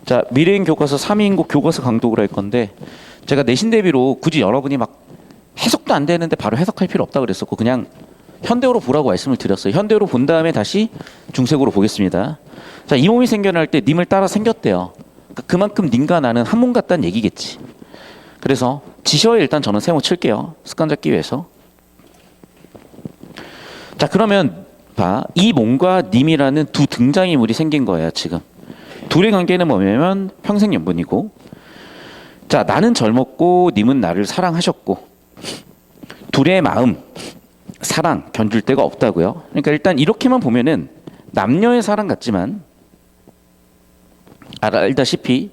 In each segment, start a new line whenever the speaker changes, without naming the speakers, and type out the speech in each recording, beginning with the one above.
자, 미래인 교과서 3인국 교과서 강독을 할 건데 제가 내신 대비로 굳이 여러분이 막 해석도 안 되는데 바로 해석할 필요 없다 그랬었고 그냥 현대어로 보라고 말씀을 드렸어요. 현대어로 본 다음에 다시 중색으로 보겠습니다. 자, 이 몸이 생겨날 때 님을 따라 생겼대요. 그러니까 그만큼 님과 나는 한 몸 같다는 얘기겠지. 그래서 지시어에 일단 저는 세모 칠게요. 습관 잡기 위해서. 자, 그러면 봐. 이 몸과 님이라는 두 등장인물이 생긴 거예요, 지금. 둘의 관계는 뭐냐면 평생연분이고, 자, 나는 젊었고 님은 나를 사랑하셨고, 둘의 마음, 사랑 견줄 데가 없다고요. 그러니까 일단 이렇게만 보면은 남녀의 사랑 같지만 알다시피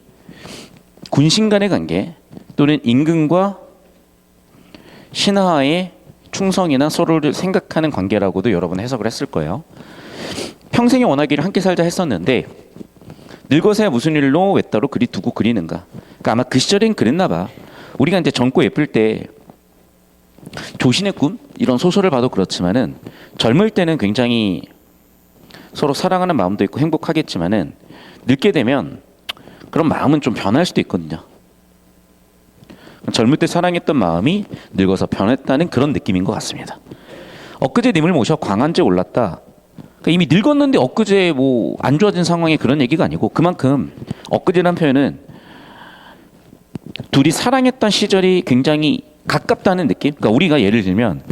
군신 간의 관계 또는 임금과 신하의 충성이나 서로를 생각하는 관계라고도 여러 번 해석을 했을 거예요. 평생에 원하기를 함께 살자 했었는데 늙어서야 무슨 일로 외따로 그리 두고 그리는가. 그러니까 아마 그 시절엔 그랬나 봐. 우리가 이제 젊고 예쁠 때 조신의 꿈 이런 소설을 봐도 그렇지만은 젊을 때는 굉장히 서로 사랑하는 마음도 있고 행복하겠지만은 늙게 되면 그런 마음은 좀 변할 수도 있거든요. 젊을 때 사랑했던 마음이 늙어서 변했다는 그런 느낌인 것 같습니다. 엊그제 님을 모셔 광안제 올랐다. 그러니까 이미 늙었는데 엊그제 뭐 안 좋아진 상황에 그런 얘기가 아니고 그만큼 엊그제란 표현은 둘이 사랑했던 시절이 굉장히 가깝다는 느낌? 그러니까 우리가 예를 들면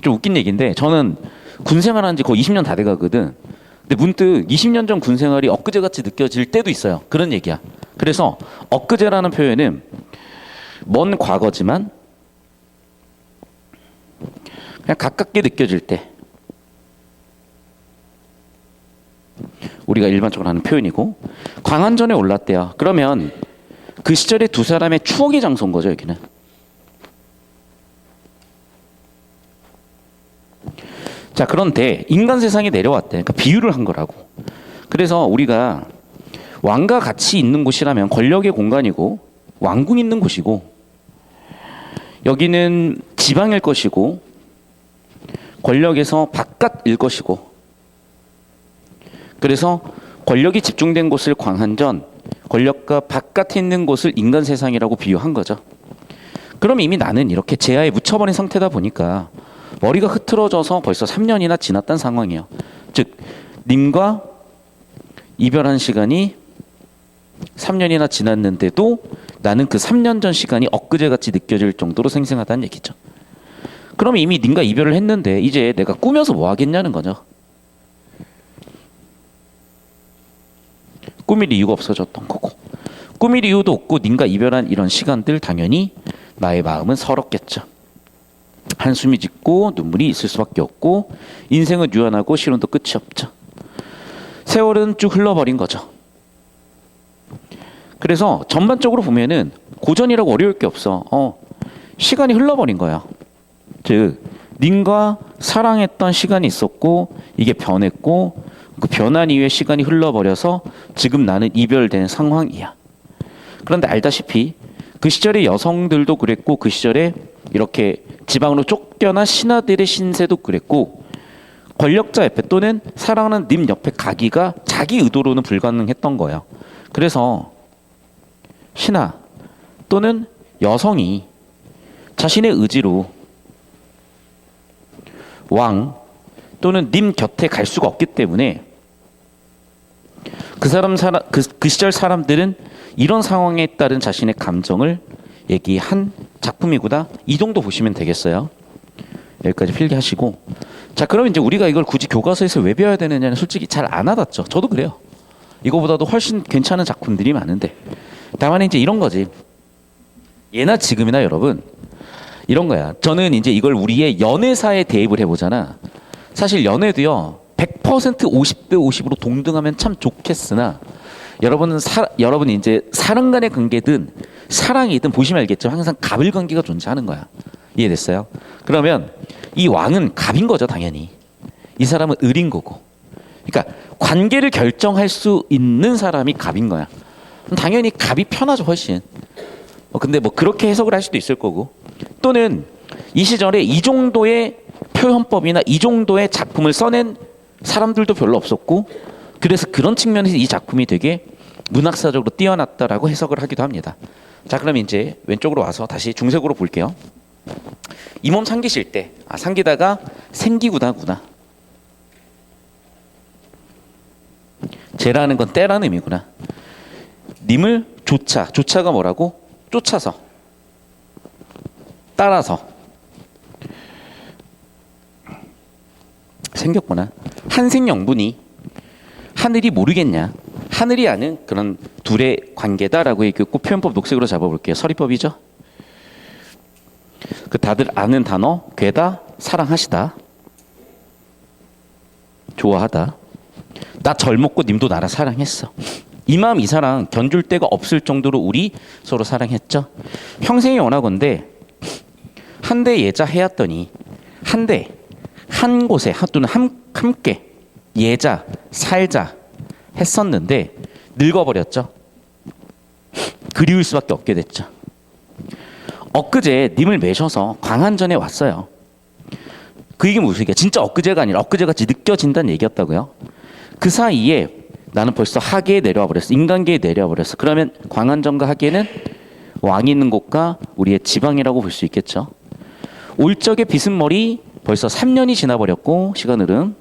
좀 웃긴 얘기인데 저는 군 생활한 지 거의 20년 다 돼가거든. 근데 문득 20년 전 군 생활이 엊그제 같이 느껴질 때도 있어요. 그런 얘기야. 그래서 엊그제라는 표현은 먼 과거지만 그냥 가깝게 느껴질 때 우리가 일반적으로 하는 표현이고 광안전에 올랐대요. 그러면 그 시절에 두 사람의 추억의 장소인 거죠, 여기는. 자, 그런데 인간 세상에 내려왔대. 그러니까 비유를 한 거라고. 그래서 우리가 왕과 같이 있는 곳이라면 권력의 공간이고 왕궁 있는 곳이고 여기는 지방일 것이고 권력에서 바깥일 것이고 그래서 권력이 집중된 곳을 광안전, 권력과 바깥에 있는 곳을 인간 세상이라고 비유한 거죠. 그럼 이미 나는 이렇게 제야에 묻혀버린 상태다 보니까 머리가 흐트러져서 벌써 3년이나 지났단 상황이에요. 즉 님과 이별한 시간이 3년이나 지났는데도 나는 그 3년 전 시간이 엊그제같이 느껴질 정도로 생생하다는 얘기죠. 그럼 이미 님과 이별을 했는데 이제 내가 꾸며서 뭐 하겠냐는 거죠. 꾸밀 이유가 없어졌던 거고 꾸밀 이유도 없고 님과 이별한 이런 시간들 당연히 나의 마음은 서럽겠죠. 한숨이 짙고 눈물이 있을 수밖에 없고 인생은 유한하고 시련도 끝이 없죠. 세월은 쭉 흘러버린 거죠. 그래서 전반적으로 보면은 고전이라고 어려울 게 없어. 시간이 흘러버린 거야. 즉 님과 사랑했던 시간이 있었고 이게 변했고 그 변한 이후에 시간이 흘러버려서 지금 나는 이별된 상황이야. 그런데 알다시피 그 시절의 여성들도 그랬고 그 시절에 이렇게 지방으로 쫓겨난 신하들의 신세도 그랬고 권력자 옆에 또는 사랑하는 님 옆에 가기가 자기 의도로는 불가능했던 거예요. 그래서 신하 또는 여성이 자신의 의지로 왕 또는 님 곁에 갈 수가 없기 때문에 그 시절 사람들은 이런 상황에 따른 자신의 감정을 얘기한 작품이구나. 이 정도 보시면 되겠어요. 여기까지 필기하시고. 자, 그럼 이제 우리가 이걸 굳이 교과서에서 왜 배워야 되느냐는 솔직히 잘 안 와닿죠. 저도 그래요. 이거보다도 훨씬 괜찮은 작품들이 많은데. 다만 이제 이런 거지. 예나 지금이나 여러분 이런 거야. 저는 이제 이걸 우리의 연애사에 대입을 해보잖아. 사실 연애도요 100% 50대 50으로 동등하면 참 좋겠으나 여러분이 이제 사람 간의 관계든 사랑이든 보시면 알겠지만 항상 갑을 관계가 존재하는 거야. 이해됐어요? 그러면 이 왕은 갑인 거죠, 당연히. 이 사람은 을인 거고. 그러니까 관계를 결정할 수 있는 사람이 갑인 거야. 그럼 당연히 갑이 편하죠, 훨씬. 근데 뭐 그렇게 해석을 할 수도 있을 거고. 또는 이 시절에 이 정도의 표현법이나 이 정도의 작품을 써낸 사람들도 별로 없었고 그래서 그런 측면에서 이 작품이 되게 문학사적으로 뛰어났다라고 해석을 하기도 합니다. 자, 그럼 이제 왼쪽으로 와서 다시 중색으로 볼게요. 이 몸 삼기실 때, 삼기다가 생기구다구나. 제라는 건 때라는 의미구나. 님을 조차가 뭐라고? 쫓아서, 따라서 생겼구나. 한생영분이 하늘이 모르겠냐, 하늘이 아는 그런 둘의 관계다라고 얘기했고, 표현법 녹색으로 잡아볼게요. 서리법이죠. 그 다들 아는 단어 괴다, 사랑하시다, 좋아하다. 나 젊었고 님도 나를 사랑했어. 이 마음 이 사랑 견줄 데가 없을 정도로 우리 서로 사랑했죠. 평생이 원하건대 한대 예자 해왔더니 한대 한 곳에 또는 함께 예자 살자 했었는데 늙어버렸죠. 그리울 수밖에 없게 됐죠. 엊그제 님을 매셔서 광안전에 왔어요. 그 얘기 무슨 얘기야? 진짜 엊그제가 아니라 엊그제같이 느껴진다는 얘기였다고요. 그 사이에 나는 벌써 하계에 내려와 버렸어. 인간계에 내려와 버렸어. 그러면 광안전과 하계는 왕이 있는 곳과 우리의 지방이라고 볼 수 있겠죠. 올 적의 빗은 머리 벌써 3년이 지나버렸고, 시간 흐름.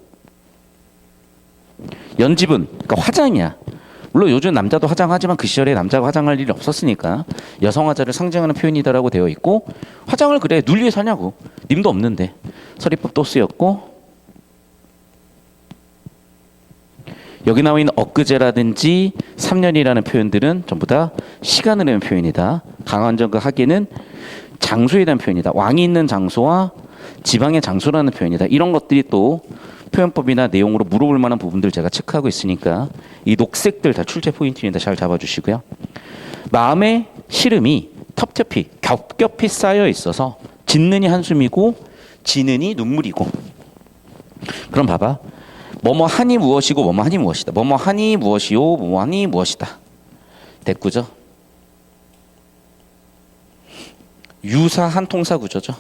연집은 그러니까 화장이야. 물론 요즘 남자도 화장하지만 그 시절에 남자가 화장할 일이 없었으니까 여성화자를 상징하는 표현이다라고 되어 있고, 화장을 그래 누를 위해서 하냐고. 님도 없는데. 서리법 또 쓰였고, 여기 나와 있는 엊그제라든지 3년이라는 표현들은 전부 다 시간을 내는 표현이다. 강한전과 하계는 장소에 대한 표현이다. 왕이 있는 장소와 지방의 장소라는 표현이다. 이런 것들이 또 표현법이나 내용으로 물어볼 만한 부분들 제가 체크하고 있으니까 이 녹색들 다 출제 포인트입니다. 잘 잡아주시고요. 마음의 시름이 텁텁히 겹겹이 쌓여 있어서 짓는이 한숨이고 지는이 눈물이고. 그럼 봐봐. 뭐뭐하니 무엇이고 뭐뭐하니 무엇이다. 뭐뭐하니 무엇이요 뭐뭐하니 무엇이다. 됐구죠? 유사한 통사구조죠.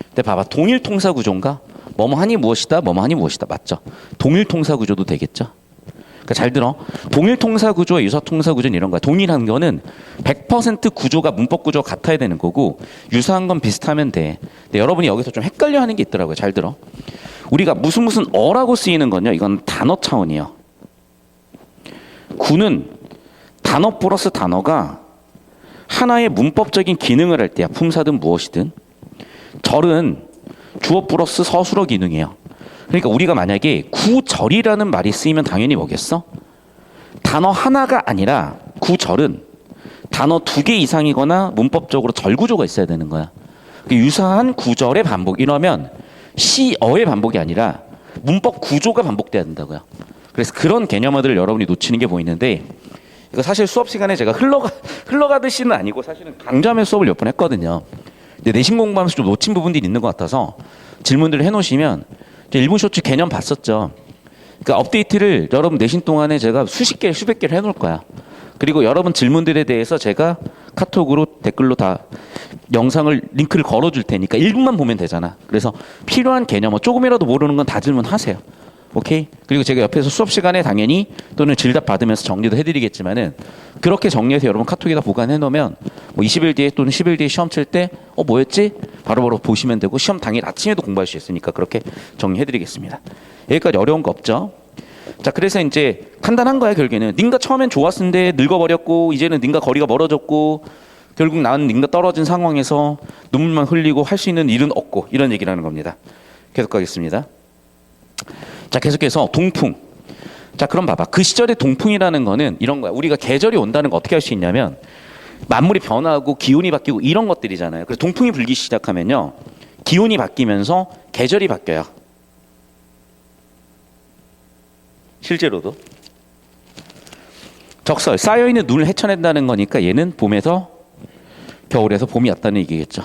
근데 봐봐. 동일 통사구조인가? 뭐뭐하니 무엇이다 뭐뭐하니 무엇이다. 맞죠? 동일 통사구조도 되겠죠? 그러니까 잘 들어. 동일 통사구조와 유사 통사구조는 이런 거야. 동일한 거는 100% 구조가 문법 구조가 같아야 되는 거고, 유사한 건 비슷하면 돼. 근데 여러분이 여기서 좀 헷갈려 하는 게 있더라고요. 잘 들어. 우리가 무슨 어라고 쓰이는 건요, 이건 단어 차원이에요. 구는 단어 플러스 단어가 하나의 문법적인 기능을 할 때야. 품사든 무엇이든. 절은 주어 플러스 서술어 기능이에요. 그러니까 우리가 만약에 구절이라는 말이 쓰이면 당연히 뭐겠어? 단어 하나가 아니라 구절은 단어 2개 이상이거나 문법적으로 절구조가 있어야 되는 거야. 유사한 구절의 반복. 이러면 시어의 반복이 아니라 문법 구조가 반복돼야 된다고요. 그래서 그런 개념어들을 여러분이 놓치는 게 보이는데, 이거 사실 수업 시간에 제가 흘러가듯이는 아니고 사실은 강좌하면 수업을 몇 번 했거든요. 근데 내신 공부하면서 좀 놓친 부분들이 있는 것 같아서 질문들을 해놓으시면, 일본 쇼츠 개념 봤었죠. 그러니까 업데이트를 여러분 내신 동안에 제가 수십 개, 수백 개를 해놓을 거야. 그리고 여러분 질문들에 대해서 제가 카톡으로 댓글로 다 영상을 링크를 걸어줄 테니까 1분만 보면 되잖아. 그래서 필요한 개념, 조금이라도 모르는 건 다 질문하세요. 오케이? 그리고 제가 옆에서 수업 시간에 당연히 또는 질답 받으면서 정리도 해드리겠지만은, 그렇게 정리해서 여러분 카톡에다 보관해 놓으면 뭐 20일 뒤에 또는 10일 뒤에 시험 칠 때 뭐였지? 바로바로 보시면 되고, 시험 당일 아침에도 공부할 수 있으니까 그렇게 정리해드리겠습니다. 여기까지 어려운 거 없죠? 자, 그래서 이제 간단한 거야. 결국에는 님과 처음엔 좋았는데 늙어버렸고, 이제는 님과 거리가 멀어졌고, 결국 나는 님과 떨어진 상황에서 눈물만 흘리고 할 수 있는 일은 없고, 이런 얘기라는 겁니다. 계속 가겠습니다. 자, 계속해서 동풍. 자, 그럼 봐봐. 그 시절의 동풍이라는 거는 이런 거야. 우리가 계절이 온다는 거 어떻게 할 수 있냐면, 만물이 변화하고 기온이 바뀌고 이런 것들이잖아요. 그래서 동풍이 불기 시작하면요, 기온이 바뀌면서 계절이 바뀌어요. 실제로도. 적설, 쌓여있는 눈을 헤쳐낸다는 거니까 얘는 봄에서 겨울에서 봄이 왔다는 얘기겠죠.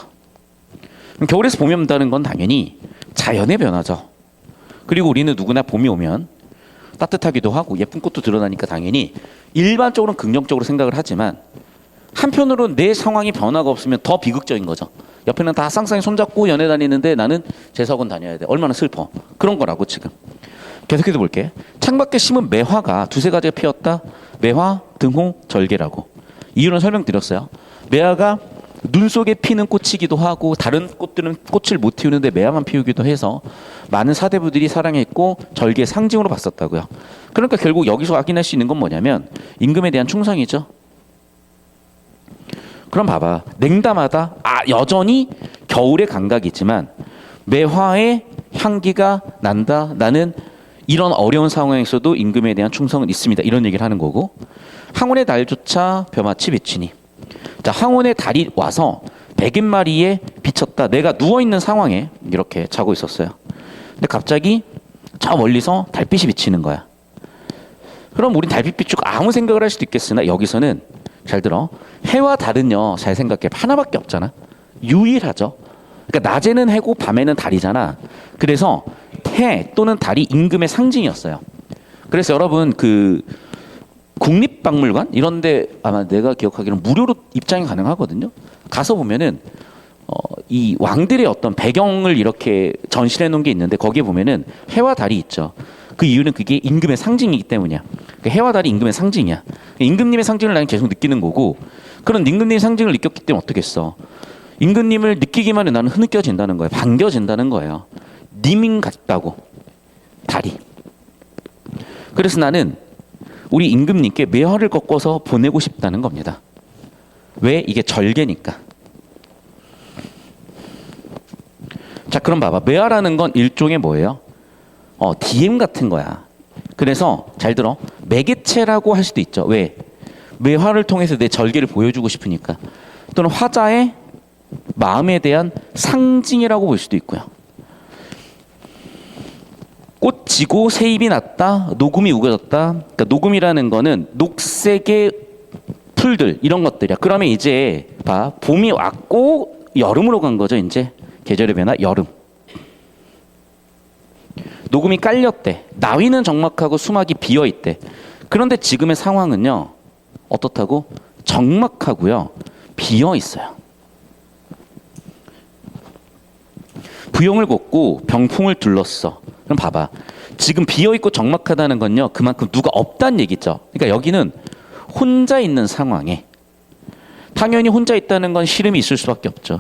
그럼 겨울에서 봄이 온다는 건 당연히 자연의 변화죠. 그리고 우리는 누구나 봄이 오면 따뜻하기도 하고 예쁜 꽃도 드러나니까 당연히 일반적으로는 긍정적으로 생각을 하지만, 한편으로는 내 상황이 변화가 없으면 더 비극적인 거죠. 옆에는 다 쌍쌍이 손잡고 연애 다니는데 나는 재석원 다녀야 돼. 얼마나 슬퍼. 그런 거라고 지금. 계속해서 볼게. 창밖에 심은 매화가 두세 가지가 피었다. 매화, 등호, 절개라고. 이유는 설명드렸어요. 매화가 눈 속에 피는 꽃이기도 하고 다른 꽃들은 꽃을 못 피우는데 매화만 피우기도 해서 많은 사대부들이 사랑했고 절개의 상징으로 봤었다고요. 그러니까 결국 여기서 확인할 수 있는 건 뭐냐면 임금에 대한 충성이죠. 그럼 봐봐. 냉담하다. 여전히 겨울의 감각이지만 매화의 향기가 난다. 나는 이런 어려운 상황에서도 임금에 대한 충성은 있습니다. 이런 얘기를 하는 거고. 항온의 달조차 벼마치 비치니. 자, 항온의 달이 와서 100인마리에 비쳤다. 내가 누워있는 상황에 이렇게 자고 있었어요. 근데 갑자기 저 멀리서 달빛이 비치는 거야. 그럼 우린 달빛 비추고 아무 생각을 할 수도 있겠으나 여기서는 잘 들어. 해와 달은요, 잘 생각해. 하나밖에 없잖아. 유일하죠. 그러니까 낮에는 해고 밤에는 달이잖아. 그래서 해 또는 달이 임금의 상징이었어요. 그래서 여러분 그 국립박물관 이런데 아마 내가 기억하기로는 무료로 입장이 가능하거든요. 가서 보면은 이 왕들의 어떤 배경을 이렇게 전시해 놓은 게 있는데 거기에 보면은 해와 달이 있죠. 그 이유는 그게 임금의 상징이기 때문이야. 그러니까 해와 달이 임금의 상징이야. 임금님의 상징을 나는 계속 느끼는 거고 그런 임금님의 상징을 느꼈기 때문에 어떻게 했어? 임금님을 느끼기만 해도 나는 흐느껴진다는 거예요. 반겨진다는 거예요. 님인 같다고 달이. 그래서 나는 우리 임금님께 매화를 꺾어서 보내고 싶다는 겁니다. 왜? 이게 절개니까. 자, 그럼 봐봐. 매화라는 건 일종의 뭐예요? DM 같은 거야. 그래서 잘 들어. 매개체라고 할 수도 있죠. 왜? 매화를 통해서 내 절개를 보여주고 싶으니까. 또는 화자의 마음에 대한 상징이라고 볼 수도 있고요. 꽃 지고 새잎이 났다. 녹음이 우거졌다. 그러니까 녹음이라는 거는 녹색의 풀들 이런 것들이야. 그러면 이제 봐. 봄이 왔고 여름으로 간 거죠. 이제 계절의 변화 여름. 녹음이 깔렸대. 나위는 적막하고 수막이 비어있대. 그런데 지금의 상황은요. 어떻다고? 적막하고요. 비어있어요. 부용을 걷고 병풍을 둘렀어. 그럼 봐봐. 지금 비어있고 적막하다는 건요. 그만큼 누가 없다는 얘기죠. 그러니까 여기는 혼자 있는 상황에 당연히 혼자 있다는 건 시름이 있을 수밖에 없죠.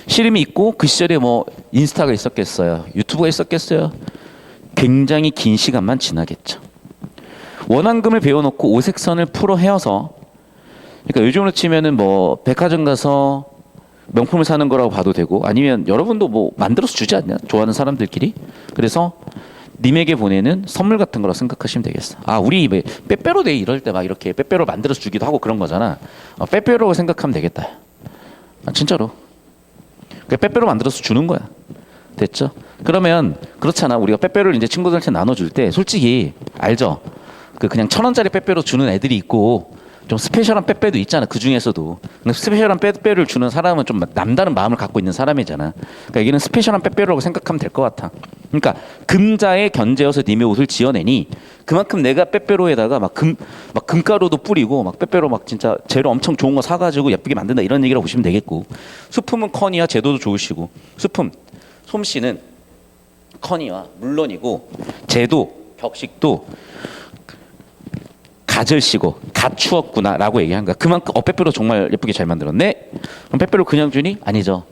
시름이 있고 그 시절에 뭐 인스타가 있었겠어요. 유튜브가 있었겠어요. 굉장히 긴 시간만 지나겠죠. 원앙금을 베어놓고 오색선을 풀어 헤어서 그러니까 요즘으로 치면은 뭐 백화점 가서 명품을 사는 거라고 봐도 되고 아니면 여러분도 뭐 만들어서 주지 않냐? 좋아하는 사람들끼리. 그래서 님에게 보내는 선물 같은 거라 생각하시면 되겠어. 우리 빼빼로데이 이럴 때 막 이렇게 빼빼로 만들어서 주기도 하고 그런 거잖아. 빼빼로라고 생각하면 되겠다. 진짜로. 빼빼로 만들어서 주는 거야. 됐죠? 그러면 그렇잖아. 우리가 빼빼로를 이제 친구들한테 나눠줄 때 솔직히 알죠? 그냥 1,000원짜리 빼빼로 주는 애들이 있고 좀 스페셜한 빼빼도 있잖아. 그 중에서도. 스페셜한 빼빼를 주는 사람은 좀 남다른 마음을 갖고 있는 사람이잖아. 그러니까 여기는 스페셜한 빼빼로라고 생각하면 될 것 같아. 그러니까 금자에 견제어서 님의 옷을 지어내니 그만큼 내가 빼빼로에다가 막 금가루도 뿌리고 막 빼빼로 막 진짜 재료 엄청 좋은 거 사가지고 예쁘게 만든다 이런 얘기라고 보시면 되겠고 수품은 커니와 제도도 좋으시고 수품 솜씨는 커니와 물론이고 제도 격식도 가절시고 갖추었구나 라고 얘기한 거야. 그만큼 빼빼로 정말 예쁘게 잘 만들었네. 그럼 빼빼로 그냥 주니? 아니죠.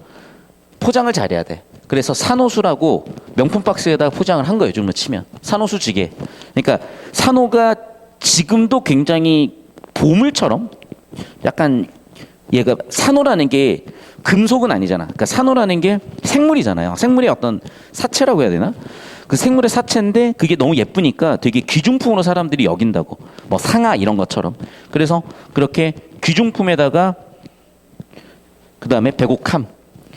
포장을 잘해야 돼. 그래서 산호수라고 명품 박스에다가 포장을 한 거예요. 요즘으로 치면 산호수 지게. 그러니까 산호가 지금도 굉장히 보물처럼 약간 얘가 산호라는 게 금속은 아니잖아. 그러니까 산호라는 게 생물이잖아요. 생물의 어떤 사체라고 해야 되나? 그 생물의 사체인데 그게 너무 예쁘니까 되게 귀중품으로 사람들이 여긴다고. 뭐 상아 이런 것처럼. 그래서 그렇게 귀중품에다가 그다음에 백옥함.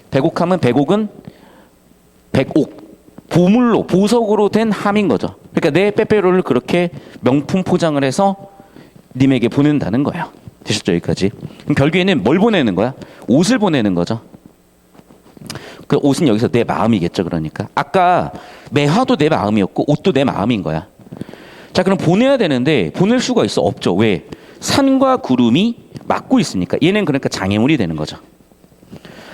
백옥함은 백옥은 백옥. 보물로 보석으로 된 함인 거죠. 그러니까 내 빼빼로를 그렇게 명품 포장을 해서 님에게 보낸다는 거예요. 되셨죠? 여기까지. 그럼 결국에는 뭘 보내는 거야? 옷을 보내는 거죠. 그 옷은 여기서 내 마음이겠죠. 그러니까 아까 매화도 내 마음이었고 옷도 내 마음인 거야. 자, 그럼 보내야 되는데 보낼 수가 있어? 없죠. 왜? 산과 구름이 막고 있으니까. 얘는 그러니까 장애물이 되는 거죠.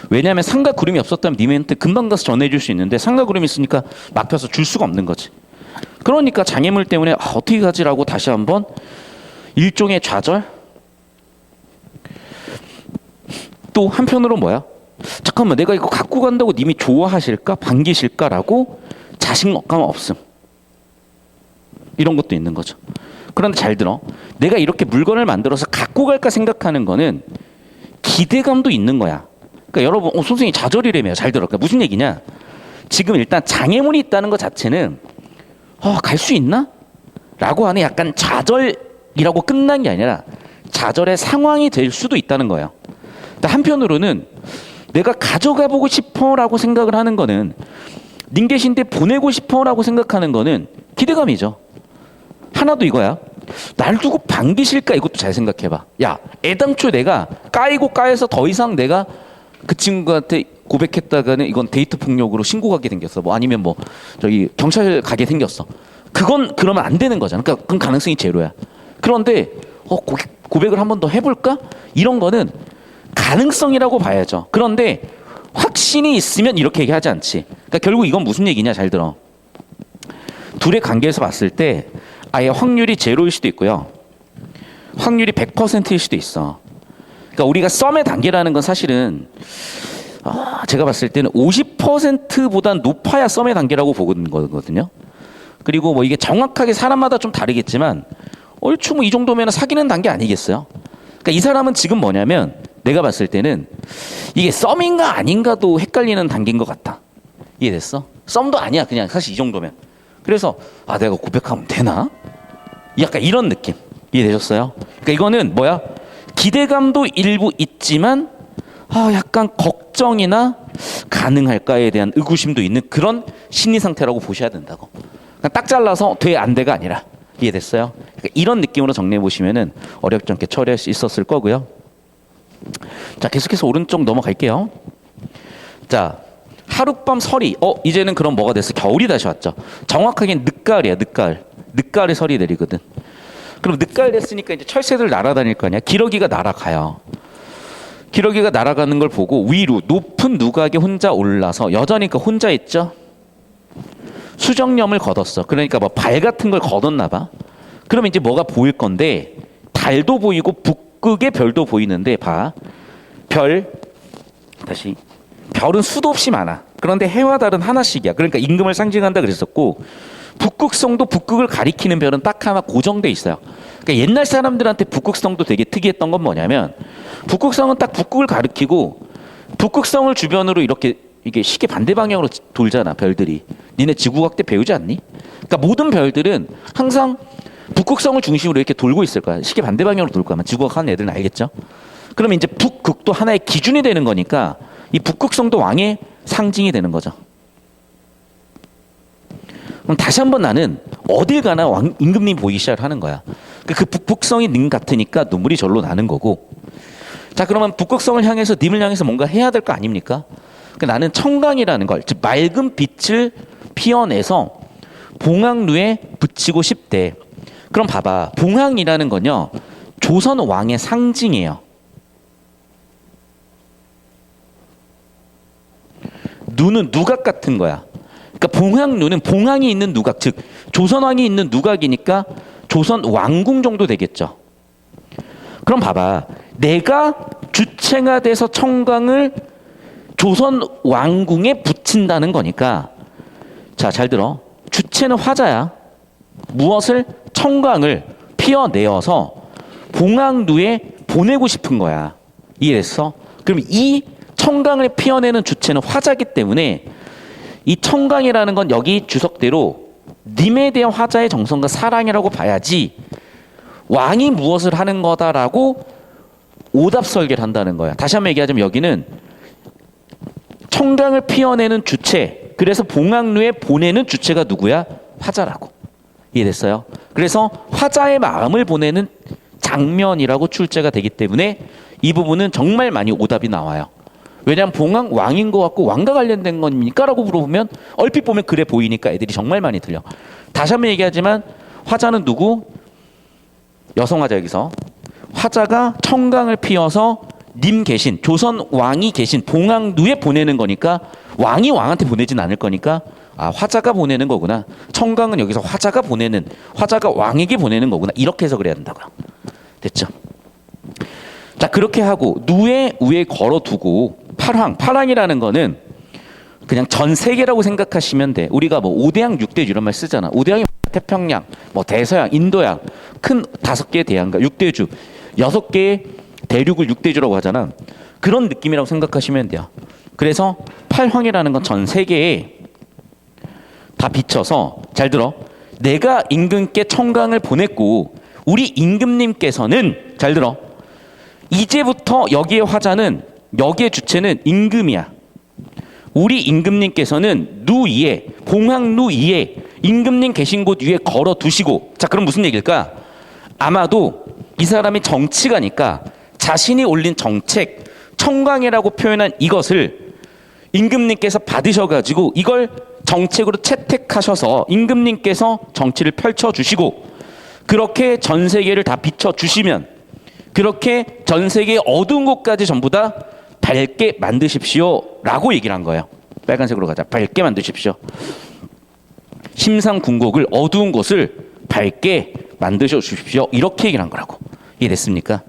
왜냐하면 상가 구름이 없었다면 님한테 금방 가서 전해줄 수 있는데 상가 구름이 있으니까 막혀서 줄 수가 없는 거지. 그러니까 장애물 때문에 어떻게 가지라고 다시 한번 일종의 좌절. 또 한편으로 뭐야? 잠깐만, 내가 이거 갖고 간다고 님이 좋아하실까? 반기실까라고 자신감 없음. 이런 것도 있는 거죠. 그런데 잘 들어. 내가 이렇게 물건을 만들어서 갖고 갈까 생각하는 거는 기대감도 있는 거야. 그러니까 여러분, 선생님 좌절이라며요. 잘 들어. 그러니까 무슨 얘기냐? 지금 일단 장애물이 있다는 것 자체는 갈 수 있나? 라고 하는 약간 좌절이라고 끝난 게 아니라 좌절의 상황이 될 수도 있다는 거예요. 한편으로는 내가 가져가 보고 싶어라고 생각을 하는 거는 님 계신데 보내고 싶어라고 생각하는 거는 기대감이죠. 하나도 이거야. 날 두고 반기실까? 이것도 잘 생각해봐. 야, 애당초 내가 까이고 까여서 더 이상 내가 그 친구한테 고백했다가는 이건 데이트 폭력으로 신고 가게 생겼어. 뭐 아니면 뭐 저기 경찰 가게 생겼어. 그건 그러면 안 되는 거잖아. 그러니까 그건 가능성이 제로야. 그런데 고백을 한 번 더 해볼까? 이런 거는 가능성이라고 봐야죠. 그런데 확신이 있으면 이렇게 얘기하지 않지. 그러니까 결국 이건 무슨 얘기냐? 잘 들어. 둘의 관계에서 봤을 때 아예 확률이 제로일 수도 있고요. 확률이 100%일 수도 있어. 그러니까 우리가 썸의 단계라는 건 사실은 제가 봤을 때는 50%보다 높아야 썸의 단계라고 보는 거거든요. 그리고 뭐 이게 정확하게 사람마다 좀 다르겠지만 얼추 뭐 이 정도면 사귀는 단계 아니겠어요? 그러니까 이 사람은 지금 뭐냐면 내가 봤을 때는 이게 썸인가 아닌가도 헷갈리는 단계인 것 같다. 이해됐어? 썸도 아니야. 그냥 사실 이 정도면. 그래서 내가 고백하면 되나? 약간 이런 느낌. 이해되셨어요? 그러니까 이거는 뭐야? 기대감도 일부 있지만 약간 걱정이나 가능할까에 대한 의구심도 있는 그런 심리 상태라고 보셔야 된다고. 그러니까 딱 잘라서 돼 안 돼가 아니라. 이해됐어요? 그러니까 이런 느낌으로 정리해 보시면은 어렵지 않게 처리할 수 있었을 거고요. 자, 계속해서 오른쪽 넘어갈게요. 자, 하룻밤 서리. 이제는 그럼 뭐가 됐어? 겨울이 다시 왔죠. 정확하게는 늦가을이야. 늦가을에 설이 내리거든. 그럼 늦가을 됐으니까 이제 철새들 날아다닐 거 아니야. 기러기가 날아가요. 기러기가 날아가는 걸 보고 위로 높은 누각에 혼자 올라서 여자니까 혼자 있죠. 수정염을 걷었어. 그러니까 뭐 발 같은 걸 걷었나 봐. 그러면 이제 뭐가 보일 건데 달도 보이고 북극의 별도 보이는데 봐. 별은 수도 없이 많아. 그런데 해와 달은 하나씩이야. 그러니까 임금을 상징한다 그랬었고 북극성도 북극을 가리키는 별은 딱 하나 고정돼 있어요. 그러니까 옛날 사람들한테 북극성도 되게 특이했던 건 뭐냐면 북극성은 딱 북극을 가리키고 북극성을 주변으로 이게 시계 반대 방향으로 돌잖아. 별들이. 니네 지구과학 때 배우지 않니? 그러니까 모든 별들은 항상 북극성을 중심으로 이렇게 돌고 있을 거야. 시계 반대 방향으로 돌 거야. 지구과학 하는 애들은 알겠죠? 그러면 이제 북극도 하나의 기준이 되는 거니까 이 북극성도 왕의 상징이 되는 거죠. 그럼 다시 한번 나는 어딜 가나 임금님 보이기 시작을 하는 거야. 그 북극성이 님 같으니까 눈물이 절로 나는 거고. 자, 그러면 북극성을 향해서 님을 향해서 뭔가 해야 될 거 아닙니까? 그러니까 나는 청강이라는 걸, 즉 맑은 빛을 피워내서 봉황루에 붙이고 싶대. 그럼 봐봐. 봉황이라는 건요. 조선 왕의 상징이에요. 눈은 누각 같은 거야. 그러니까 봉황루는 봉황이 있는 누각, 즉 조선 왕이 있는 누각이니까 조선 왕궁 정도 되겠죠. 그럼 봐봐. 내가 주체가 돼서 청강을 조선 왕궁에 붙인다는 거니까 자, 잘 들어. 주체는 화자야. 무엇을? 청강을 피워내어서 봉황루에 보내고 싶은 거야. 이해했어? 그럼 이 청강을 피워내는 주체는 화자기 때문에 이 청강이라는 건 여기 주석대로 님에 대한 화자의 정성과 사랑이라고 봐야지 왕이 무엇을 하는 거다라고 오답 설계를 한다는 거야. 다시 한번 얘기하자면 여기는 청강을 피워내는 주체, 그래서 봉황루에 보내는 주체가 누구야? 화자라고. 이해됐어요? 그래서 화자의 마음을 보내는 장면이라고 출제가 되기 때문에 이 부분은 정말 많이 오답이 나와요. 왜냐하면 봉황 왕인 것 같고 왕과 관련된 겁니까? 라고 물어보면 얼핏 보면 그래 보이니까 애들이 정말 많이 들려. 다시 한번 얘기하지만 화자는 누구? 여성 화자. 여기서 화자가 청강을 피워서 님 계신 조선 왕이 계신 봉황루에 보내는 거니까 왕이 왕한테 보내진 않을 거니까 화자가 보내는 거구나. 청강은 여기서 화자가 왕에게 보내는 거구나. 이렇게 해석을 해야 된다고요. 됐죠? 자, 그렇게 하고 누에 우에 걸어두고 팔황이라는 거는 그냥 전 세계라고 생각하시면 돼. 우리가 뭐 5대양 6대주 이런 말 쓰잖아. 5대양이 태평양, 뭐 대서양, 인도양, 큰 5개의 대양과 6대주, 6개의 대륙을 6대주라고 하잖아. 그런 느낌이라고 생각하시면 돼요. 그래서 팔황이라는 건 전 세계에 다 비춰서, 잘 들어, 내가 임금께 청강을 보냈고 우리 임금님께서는, 잘 들어, 이제부터 여기에 화자는, 여기에 주체는 임금이야. 우리 임금님께서는 누 위에, 봉황루 위에, 임금님 계신 곳 위에 걸어 두시고. 자, 그럼 무슨 얘기일까? 아마도 이 사람이 정치가니까 자신이 올린 정책, 청강이라고 표현한 이것을 임금님께서 받으셔가지고 이걸 정책으로 채택하셔서 임금님께서 정치를 펼쳐주시고, 그렇게 전 세계를 다 비춰주시면, 그렇게 전 세계의 어두운 곳까지 전부 다 밝게 만드십시오 라고 얘기를 한 거예요. 빨간색으로 가자. 밝게 만드십시오. 심상궁곡을, 어두운 곳을 밝게 만드셔 주십시오. 이렇게 얘기를 한 거라고. 이해됐습니까?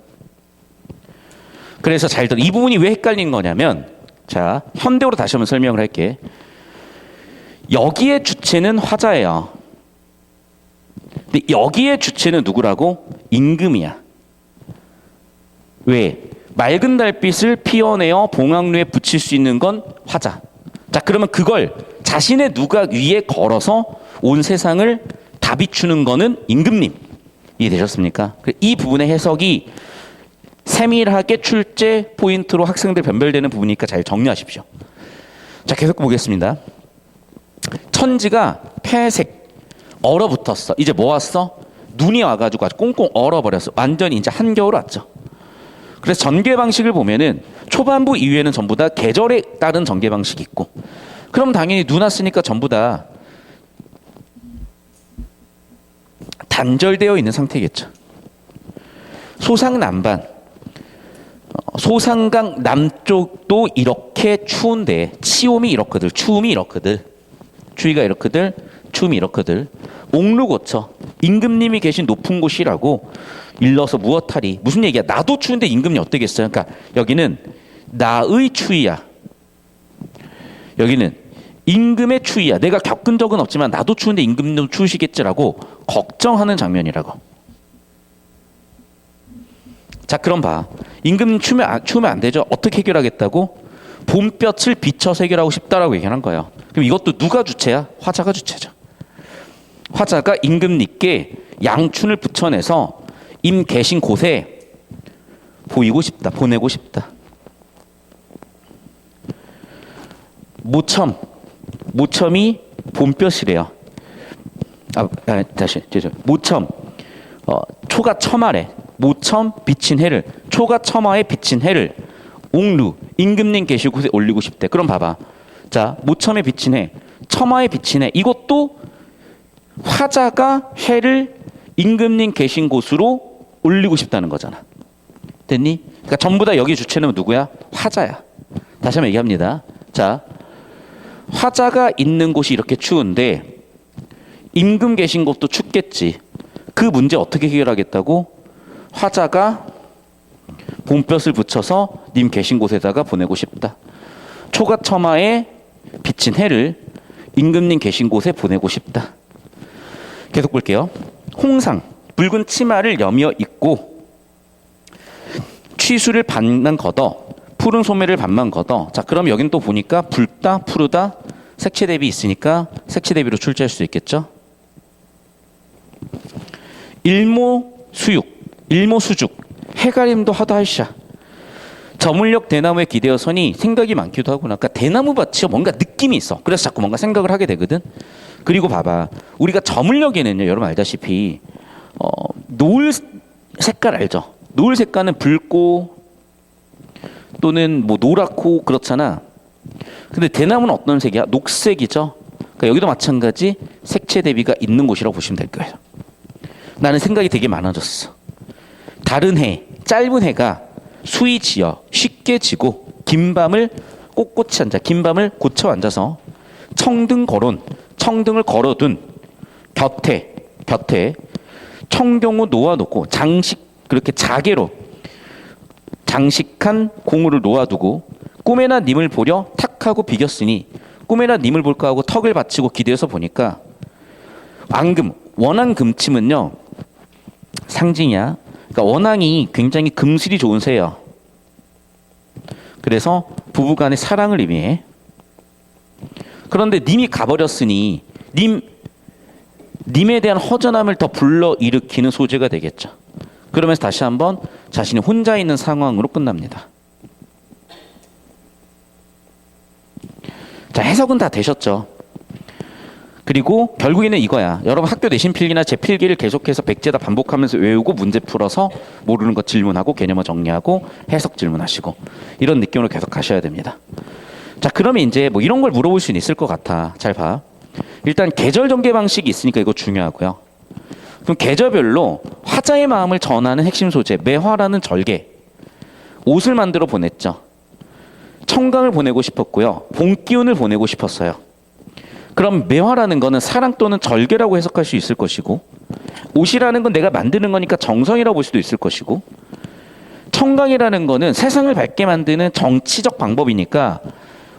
그래서 잘 들어. 이 부분이 왜 헷갈린 거냐면, 자, 현대어로 다시 한번 설명을 할게. 여기에 주체는 화자예요. 근데 여기에 주체는 누구라고? 임금이야. 왜? 맑은 달빛을 피워내어 봉황루에 붙일 수 있는 건 화자. 자, 그러면 그걸 자신의 누각 위에 걸어서 온 세상을 다 비추는 거는 임금님. 이해되셨습니까? 이 부분의 해석이 세밀하게 출제 포인트로 학생들 변별되는 부분이니까 잘 정리하십시오. 자, 계속 보겠습니다. 천지가 폐색, 얼어붙었어. 이제 뭐 왔어? 눈이 와가지고 아주 꽁꽁 얼어버렸어. 완전히 이제 한겨울 왔죠. 그래서 전개 방식을 보면은 초반부 이후에는 전부 다 계절에 따른 전개 방식이 있고, 그럼 당연히 눈 왔으니까 전부 다 단절되어 있는 상태겠죠. 소상남반, 소상강 남쪽도 이렇게 추운데 치옴이 이렇거들, 추움이 이렇거들, 추위가 이렇거들, 추움이 이렇거들. 옥루고처, 임금님이 계신 높은 곳이라고 일러서 무엇하리. 무슨 얘기야? 나도 추운데 임금님 어떻겠어요? 그러니까 여기는 나의 추위야. 여기는 임금의 추위야. 내가 겪은 적은 없지만 나도 추운데 임금님도 추우시겠지라고 걱정하는 장면이라고. 자, 그럼 봐. 임금님 추우면 안 되죠. 어떻게 해결하겠다고? 봄볕을 비춰서 해결하고 싶다라고 얘기하는 거예요. 그럼 이것도 누가 주체야? 화자가 주체죠. 화자가 임금님께 양춘을 붙여내서 임 계신 곳에 보이고 싶다, 보내고 싶다. 모첨이 봄볕이래요. 다시 모첨, 초가 첨아래. 모첨 비친 해를, 초가 첨아에 비친 해를 옥루, 임금님 계실 곳에 올리고 싶대. 그럼 봐봐. 자, 모첨에 비친 해, 첨아에 비친 해. 이것도 화자가 해를 임금님 계신 곳으로 올리고 싶다는 거잖아. 됐니? 그러니까 전부 다 여기 주체는 누구야? 화자야. 다시 한번 얘기합니다. 자, 화자가 있는 곳이 이렇게 추운데 임금 계신 곳도 춥겠지. 그 문제 어떻게 해결하겠다고? 화자가 봄볕을 붙여서 님 계신 곳에다가 보내고 싶다. 초가 처마에 비친 해를 임금님 계신 곳에 보내고 싶다. 계속 볼게요. 홍상, 붉은 치마를 여며 입고 취수를 반만 걷어 푸른 소매를 반만 걷어. 자, 그럼 여긴 또 보니까 붉다, 푸르다, 색채 대비 있으니까 색채 대비로 출제할 수 있겠죠. 일모수육, 일모수죽, 해가림도 하다할샤. 저물녘 대나무에 기대어 서니 생각이 많기도 하구나. 그러니까 대나무 밭이 뭔가 느낌이 있어. 그래서 자꾸 뭔가 생각을 하게 되거든. 그리고 봐봐, 우리가 저물녘에는요, 여러분 알다시피 노을 색깔 알죠? 노을 색깔은 붉고 또는 뭐 노랗고 그렇잖아. 근데 대나무는 어떤 색이야? 녹색이죠. 그러니까 여기도 마찬가지 색채 대비가 있는 곳이라고 보시면 될 거예요. 나는 생각이 되게 많아졌어. 다른 해, 짧은 해가 수위 지어 쉽게 지고 긴 밤을 꼿꼿이 앉아 긴 밤을 고쳐 앉아서 청등 거론 청등을 걸어둔 곁에 청경우 놓아놓고 장식 그렇게 자개로 장식한 공우를 놓아두고 꿈에나 님을 보려 탁하고 비겼으니 꿈에나 님을 볼까 하고 턱을 받치고 기대어서 보니까 앙금 원앙 금침은요 상징이야. 그러니까 원앙이 굉장히 금슬이 좋은 새예요. 그래서 부부간의 사랑을 의미해. 그런데 님이 가버렸으니 님에 대한 허전함을 더 불러 일으키는 소재가 되겠죠. 그러면서 다시 한번 자신이 혼자 있는 상황으로 끝납니다. 자, 해석은 다 되셨죠. 그리고 결국에는 이거야. 여러분 학교 내신 필기나 제 필기를 계속해서 백제다 반복하면서 외우고 문제 풀어서 모르는 거 질문하고 개념을 정리하고 해석 질문하시고 이런 느낌으로 계속 가셔야 됩니다. 자, 그러면 이제 뭐 이런 걸 물어볼 수는 있을 것 같아. 잘 봐. 일단 계절 전개 방식이 있으니까 이거 중요하고요. 그럼 계절별로 화자의 마음을 전하는 핵심 소재 매화라는 절개 옷을 만들어 보냈죠. 청강을 보내고 싶었고요. 봄 기운을 보내고 싶었어요. 그럼 매화라는 거는 사랑 또는 절개라고 해석할 수 있을 것이고 옷이라는 건 내가 만드는 거니까 정성이라고 볼 수도 있을 것이고 청강이라는 거는 세상을 밝게 만드는 정치적 방법이니까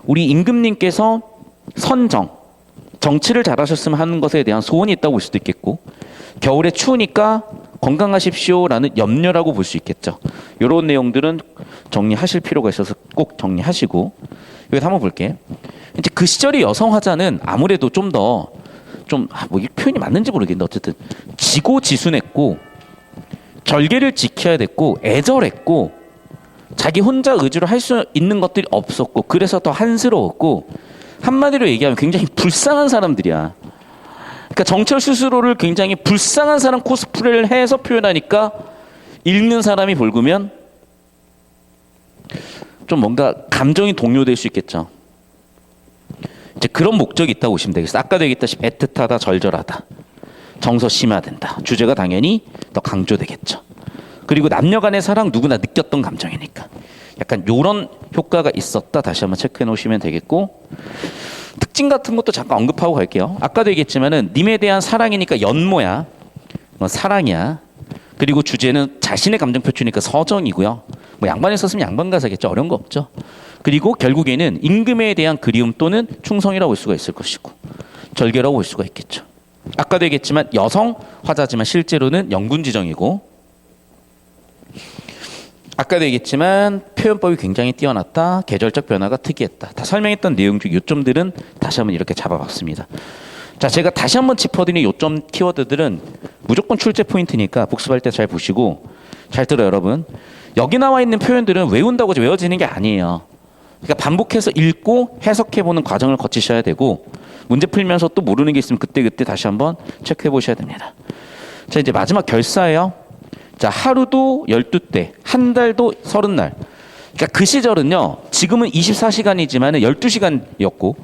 우리 임금님께서 정치를 잘하셨으면 하는 것에 대한 소원이 있다고 볼 수도 있겠고 겨울에 추우니까 건강하십시오라는 염려라고 볼 수 있겠죠. 이런 내용들은 정리하실 필요가 있어서 꼭 정리하시고 여기서 한번 볼게. 이제 그 시절의 여성 화자는 아무래도 좀 더 뭐 이 표현이 맞는지 모르겠는데 어쨌든 지고지순했고 절개를 지켜야 됐고 애절했고 자기 혼자 의지로 할 수 있는 것들이 없었고 그래서 더 한스러웠고 한마디로 얘기하면 굉장히 불쌍한 사람들이야. 그러니까 정철 스스로를 굉장히 불쌍한 사람 코스프레를 해서 표현하니까 읽는 사람이 볼으면 좀 뭔가 감정이 동요될 수 있겠죠. 이제 그런 목적이 있다고 보시면 되겠어요. 아까도 얘기했다시피 애틋하다, 절절하다, 정서 심화된다. 주제가 당연히 더 강조되겠죠. 그리고 남녀간의 사랑 누구나 느꼈던 감정이니까 약간 이런 효과가 있었다. 다시 한번 체크해 놓으시면 되겠고 특징 같은 것도 잠깐 언급하고 갈게요. 아까도 얘기했지만은 님에 대한 사랑이니까 연모야, 사랑이야. 그리고 주제는 자신의 감정 표출이니까 서정이고요. 뭐 양반에 썼으면 양반 가사겠죠. 어려운 거 없죠. 그리고 결국에는 임금에 대한 그리움 또는 충성이라고 볼 수가 있을 것이고 절개라고 볼 수가 있겠죠. 아까도 얘기했지만 여성 화자지만 실제로는 영군지정이고 아까도 얘기했지만 표현법이 굉장히 뛰어났다. 계절적 변화가 특이했다. 다 설명했던 내용 중 요점들은 다시 한번 이렇게 잡아봤습니다. 자, 제가 다시 한번 짚어드린 요점 키워드들은 무조건 출제 포인트니까 복습할 때 잘 보시고 잘 들어요, 여러분. 여기 나와 있는 표현들은 외운다고 외워지는 게 아니에요. 그러니까 반복해서 읽고 해석해보는 과정을 거치셔야 되고 문제 풀면서 또 모르는 게 있으면 그때그때 다시 한번 체크해 보셔야 됩니다. 자, 이제 마지막 결사예요. 자, 하루도 12대, 한 달도 30날. 그러니까 그 시절은요, 지금은 24시간이지만 12시간이었고,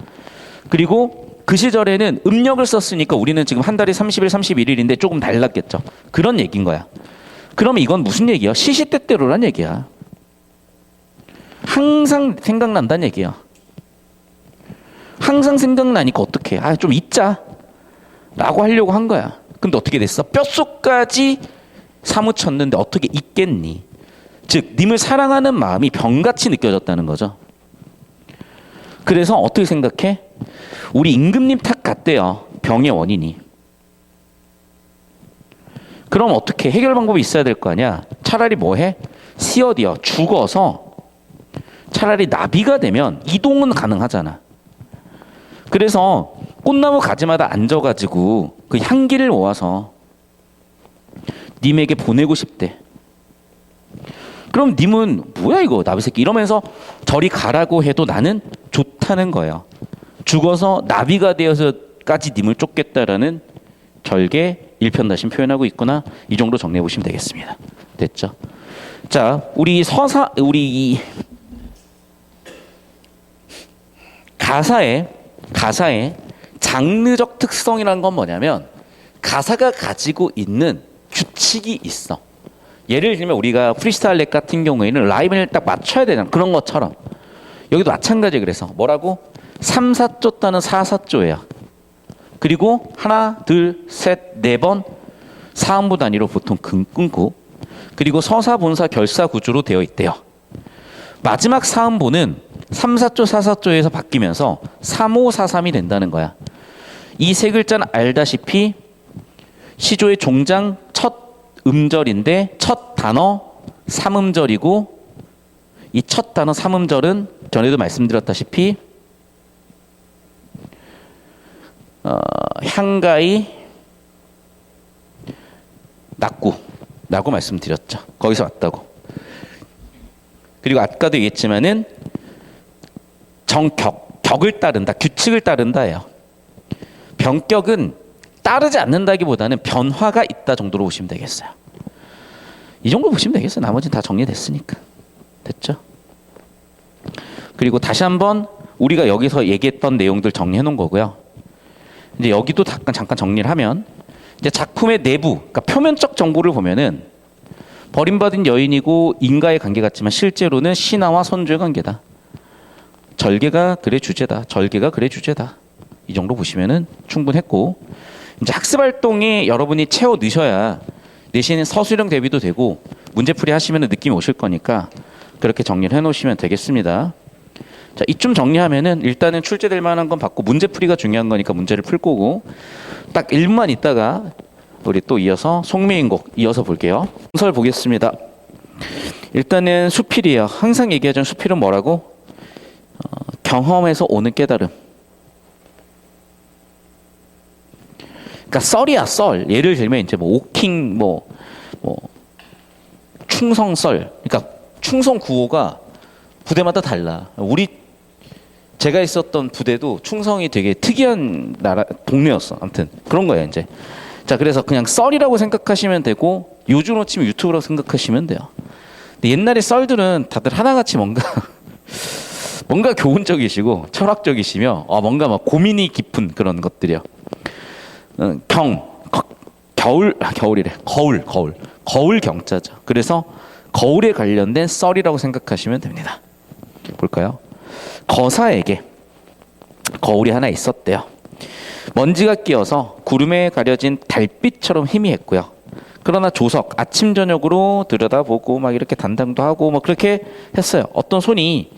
그리고 그 시절에는 음력을 썼으니까 우리는 지금 한 달이 30일, 31일인데 조금 달랐겠죠. 그런 얘기인 거야. 그러면 이건 무슨 얘기야? 시시때때로란 얘기야. 항상 생각난다는 얘기야. 항상 생각나니까 어떡해. 아, 좀 잊자. 라고 하려고 한 거야. 근데 어떻게 됐어? 뼛속까지 사무쳤는데 어떻게 잊겠니? 즉, 님을 사랑하는 마음이 병같이 느껴졌다는 거죠. 그래서 어떻게 생각해? 우리 임금님 탓 같대요. 병의 원인이. 그럼 어떻게 해결 방법이 있어야 될 거 아니야? 차라리 뭐 해? 시어디어 죽어서 차라리 나비가 되면 이동은 가능하잖아. 그래서 꽃나무 가지마다 앉아가지고 그 향기를 모아서 님에게 보내고 싶대. 그럼 님은 뭐야 이거 나비새끼 이러면서 저리 가라고 해도 나는 좋다는 거예요. 죽어서 나비가 되어서까지 님을 쫓겠다라는 절개 일편단심 표현하고 있구나. 이 정도 정리해 보시면 되겠습니다. 됐죠? 자, 우리 이 가사의 장르적 특성이라는 건 뭐냐면 가사가 가지고 있는 규칙이 있어. 예를 들면 우리가 프리스타일 랩 같은 경우에는 라임을 딱 맞춰야 되는 그런 것처럼 여기도 마찬가지. 그래서 뭐라고? 3, 4조 따는 4, 4조예요. 그리고 하나, 둘, 셋, 네 번 사음부 단위로 보통 끊고 그리고 서사, 본사, 결사 구조로 되어 있대요. 마지막 사음부는 3, 4조, 4, 4조에서 바뀌면서 3, 5, 4, 3이 된다는 거야. 이 세 글자는 알다시피 시조의 종장 첫 음절인데 첫 단어 3음절이고 이 첫 단어 3음절은 전에도 말씀드렸다시피 향가이 낙구라고 말씀드렸죠. 거기서 왔다고. 그리고 아까도 얘기했지만은 격을 따른다, 규칙을 따른다예요. 변격은 따르지 않는다기보다는 변화가 있다 정도로 보시면 되겠어요. 이 정도 보시면 되겠어요. 나머지는 다 정리됐으니까. 됐죠? 그리고 다시 한번 우리가 여기서 얘기했던 내용들 정리해 놓은 거고요. 이제 여기도 잠깐 정리를 하면 이제 작품의 내부, 그러니까 표면적 정보를 보면은 버림받은 여인이고 인과의 관계 같지만 실제로는 신하와 선조의 관계다. 절개가 그래 주제다. 절개가 그래 주제다. 이 정도 보시면은 충분했고 이제 학습 활동에 여러분이 채워 넣으셔야 내신은 서술형 대비도 되고 문제풀이 하시면 느낌이 오실 거니까 그렇게 정리를 해놓으시면 되겠습니다. 자, 이쯤 정리하면은 일단은 출제될 만한 건 받고 문제풀이가 중요한 거니까 문제를 풀 거고 딱 1분만 있다가 우리 또 이어서 송매인곡 이어서 볼게요. 문설 보겠습니다. 일단은 수필이에요. 항상 얘기하던 수필은 뭐라고? 경험에서 오는 깨달음. 그러니까 썰이야, 썰. 예를 들면 이제 뭐 오킹 뭐 충성썰. 그러니까 충성 구호가 부대마다 달라. 제가 있었던 부대도 충성이 되게 특이한 동네였어. 아무튼 그런 거예요, 이제. 자, 그래서 그냥 썰이라고 생각하시면 되고 요즘으로 치면 유튜브라고 생각하시면 돼요. 근데 옛날에 썰들은 다들 하나같이 뭔가 교훈적이시고 철학적이시며 뭔가 막 고민이 깊은 그런 것들이요. 거울 경자죠. 그래서 거울에 관련된 썰이라고 생각하시면 됩니다. 볼까요? 거사에게 거울이 하나 있었대요. 먼지가 끼어서 구름에 가려진 달빛처럼 희미했고요. 그러나 조석 아침 저녁으로 들여다보고 막 이렇게 단담도 하고 뭐 그렇게 했어요. 어떤 손이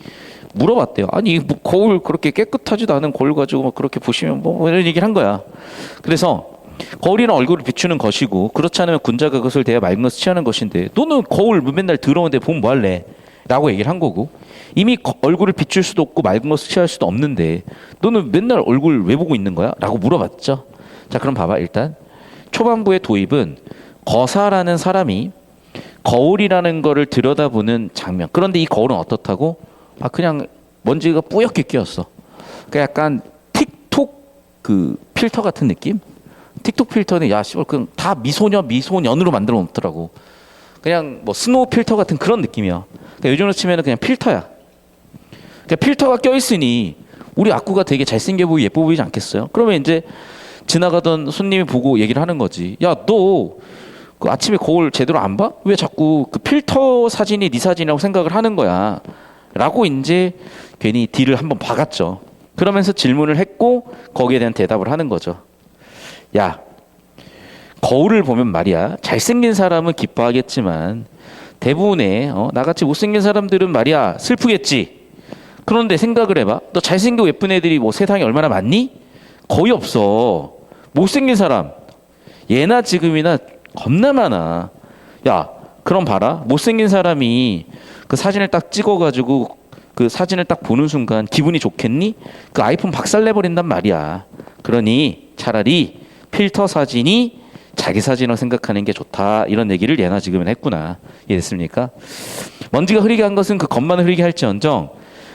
물어봤대요. 아니 뭐 거울 그렇게 깨끗하지도 않은 거울 가지고 막 그렇게 보시면 뭐 이런 얘기를 한 거야. 그래서 거울이란 얼굴을 비추는 것이고 그렇지 않으면 군자가 그것을 대해 맑은 것을 취하는 것인데 너는 거울 맨날 더러운데 보면 뭐 할래? 라고 얘기를 한 거고 이미 얼굴을 비출 수도 없고 맑은 것을 취할 수도 없는데 너는 맨날 얼굴 왜 보고 있는 거야? 라고 물어봤죠. 자, 그럼 봐봐. 일단 초반부의 도입은 거사라는 사람이 거울이라는 거를 들여다보는 장면. 그런데 이 거울은 어떻다고? 그냥 먼지가 뿌옇게 끼었어. 그러니까 약간 틱톡 그 필터 같은 느낌? 틱톡 필터는 그냥 다 미소년으로 만들어 놓더라고. 그냥 뭐 스노우 필터 같은 그런 느낌이야. 그러니까 요즘으로 치면은 그냥 필터야. 그러니까 필터가 껴있으니 우리 악구가 되게 잘생겨 보이고 예뻐 보이지 않겠어요? 그러면 이제 지나가던 손님이 보고 얘기를 하는 거지. 야, 너 그 아침에 거울 제대로 안 봐? 왜 자꾸 그 필터 사진이 네 사진이라고 생각을 하는 거야? 라고 이제 괜히 뒤를 한번 박았죠. 그러면서 질문을 했고 거기에 대한 대답을 하는 거죠. 야, 거울을 보면 말이야. 잘생긴 사람은 기뻐하겠지만 대부분의 나같이 못생긴 사람들은 말이야 슬프겠지. 그런데 생각을 해봐. 너 잘생기고 예쁜 애들이 뭐 세상에 얼마나 많니? 거의 없어. 못생긴 사람 예나 지금이나 겁나 많아. 야, 그럼 봐라. 못생긴 사람이 그 사진을 딱 찍어가지고 그 사진을 딱 보는 순간 기분이 좋겠니? 그 아이폰 박살내버린단 말이야. 그러니 차라리 필터 사진이 자기 사진을 생각하는 게 좋다. 이런 얘기를 예나 지금은 했구나. 이해됐습니까? 먼지가 흐리게 한 것은 그 겉만 흐리게 할지언정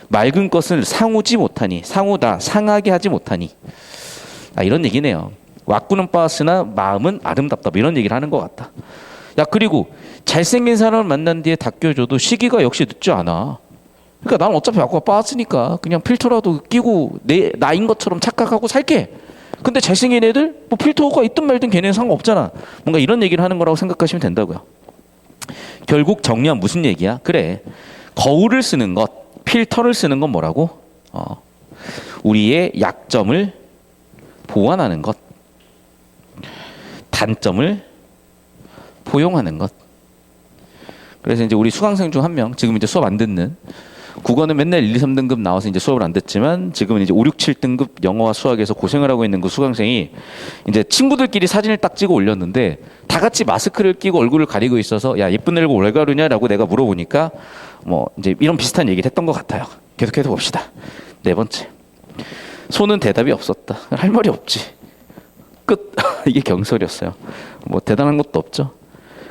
맑은 것을 상우지 못하니 상우다 상하게 하지 못하니 이런 얘기네요. 왁구는 빠았으나 마음은 아름답다. 이런 얘기를 하는 것 같다. 야, 그리고 잘생긴 사람을 만난 뒤에 닦여줘도 시기가 역시 늦지 않아. 그러니까 나는 어차피 왁구가 빠았으니까 그냥 필터라도 끼고 내 나인 것처럼 착각하고 살게. 근데 잘생긴 애들 뭐 필터가 있든 말든 걔네는 상관없잖아. 뭔가 이런 얘기를 하는 거라고 생각하시면 된다고요. 결국 정리하면 무슨 얘기야? 그래. 거울을 쓰는 것, 필터를 쓰는 건 뭐라고? 우리의 약점을 보완하는 것, 단점을 포용하는 것. 그래서 이제 우리 수강생 중 한 명, 지금 이제 수업 안 듣는, 국어는 맨날 1, 2, 3등급 나와서 이제 수업을 안 듣지만 지금은 이제 5, 6, 7등급 영어와 수학에서 고생을 하고 있는 그 수강생이 이제 친구들끼리 사진을 딱 찍어 올렸는데 다 같이 마스크를 끼고 얼굴을 가리고 있어서 야, 예쁜 애를 왜 가르냐라고 내가 물어보니까 뭐 이제 이런 비슷한 얘기를 했던 것 같아요. 계속해서 봅시다. 네 번째. 손은 대답이 없었다. 할 말이 없지. 끝. 이게 경설이었어요. 뭐 대단한 것도 없죠.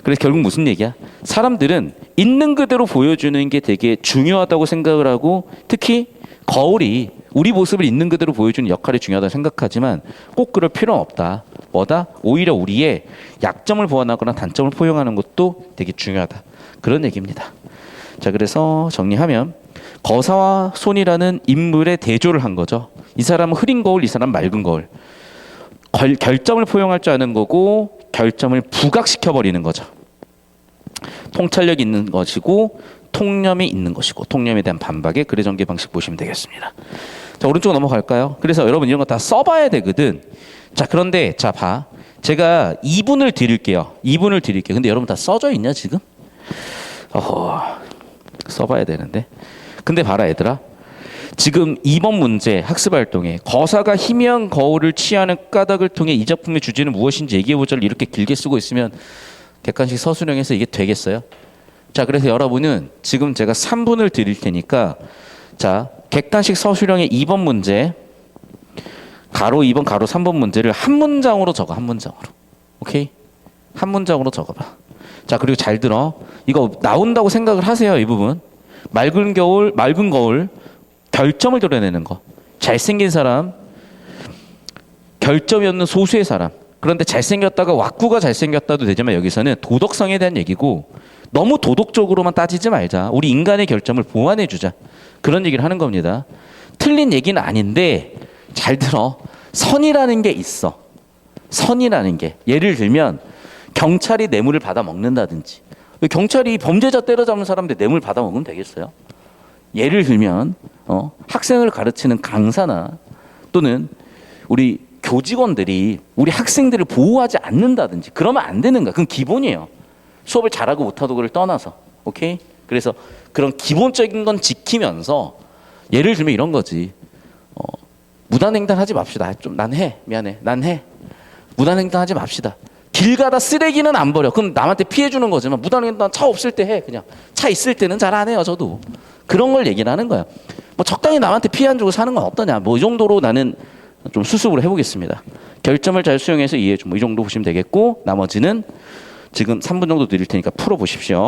그래서 결국 무슨 얘기야? 사람들은 있는 그대로 보여주는 게 되게 중요하다고 생각을 하고 특히 거울이 우리 모습을 있는 그대로 보여주는 역할이 중요하다고 생각하지만 꼭 그럴 필요는 없다. 뭐다? 오히려 우리의 약점을 보완하거나 단점을 포용하는 것도 되게 중요하다. 그런 얘기입니다. 자, 그래서 정리하면 거사와 손이라는 인물의 대조를 한 거죠. 이 사람은 흐린 거울, 이 사람은 맑은 거울. 결점을 포용할 줄 아는 거고 결점을 부각시켜버리는 거죠. 통찰력이 있는 것이고 통념이 있는 것이고 통념에 대한 반박의 글의 전개 방식 보시면 되겠습니다. 자, 오른쪽 넘어갈까요? 그래서 여러분 이런 거 다 써봐야 되거든. 자, 그런데 자 봐. 제가 2분을 드릴게요. 2분을 드릴게요. 근데 여러분 다 써져 있냐 지금? 써봐야 되는데. 근데 봐라 얘들아. 지금 2번 문제 학습활동에 거사가 희미한 거울을 취하는 까닭을 통해 이 작품의 주제는 무엇인지 얘기해보자를 이렇게 길게 쓰고 있으면 객관식 서술형에서 이게 되겠어요? 자, 그래서 여러분은 지금 제가 3분을 드릴 테니까 자, 객관식 서술형의 2번 문제 가로 2번 가로 3번 문제를 한 문장으로 적어. 한 문장으로. 오케이? 한 문장으로 적어봐. 자, 그리고 잘 들어. 이거 나온다고 생각을 하세요. 이 부분. 맑은 거울 결점을 드러내는 거. 잘생긴 사람, 결점이 없는 소수의 사람. 그런데 잘생겼다가 왁구가 잘생겼다도 되지만 여기서는 도덕성에 대한 얘기고 너무 도덕적으로만 따지지 말자. 우리 인간의 결점을 보완해 주자. 그런 얘기를 하는 겁니다. 틀린 얘기는 아닌데 잘 들어. 선이라는 게 있어. 선이라는 게. 예를 들면 경찰이 뇌물을 받아 먹는다든지 경찰이 범죄자 때려잡는 사람한테 뇌물 받아 먹으면 되겠어요? 예를 들면 학생을 가르치는 강사나 또는 우리 교직원들이 우리 학생들을 보호하지 않는다든지 그러면 안 되는 거야. 그건 기본이에요. 수업을 잘하고 못하고를 떠나서. 오케이? 그래서 그런 기본적인 건 지키면서 예를 들면 이런 거지. 무단횡단 하지 맙시다. 좀 난 해. 미안해. 난 해. 무단횡단 하지 맙시다. 길 가다 쓰레기는 안 버려. 그럼 남한테 피해 주는 거지만 무단횡단 차 없을 때 해. 그냥 차 있을 때는 잘 안 해요. 저도. 그런 걸 얘기를 하는 거야. 뭐 적당히 남한테 피해 안 주고 사는 건 어떠냐. 뭐 이 정도로 나는 좀 수습을 해보겠습니다. 결점을 잘 수용해서 이해해 줘. 뭐 이 정도 보시면 되겠고 나머지는 지금 3분 정도 드릴 테니까 풀어보십시오.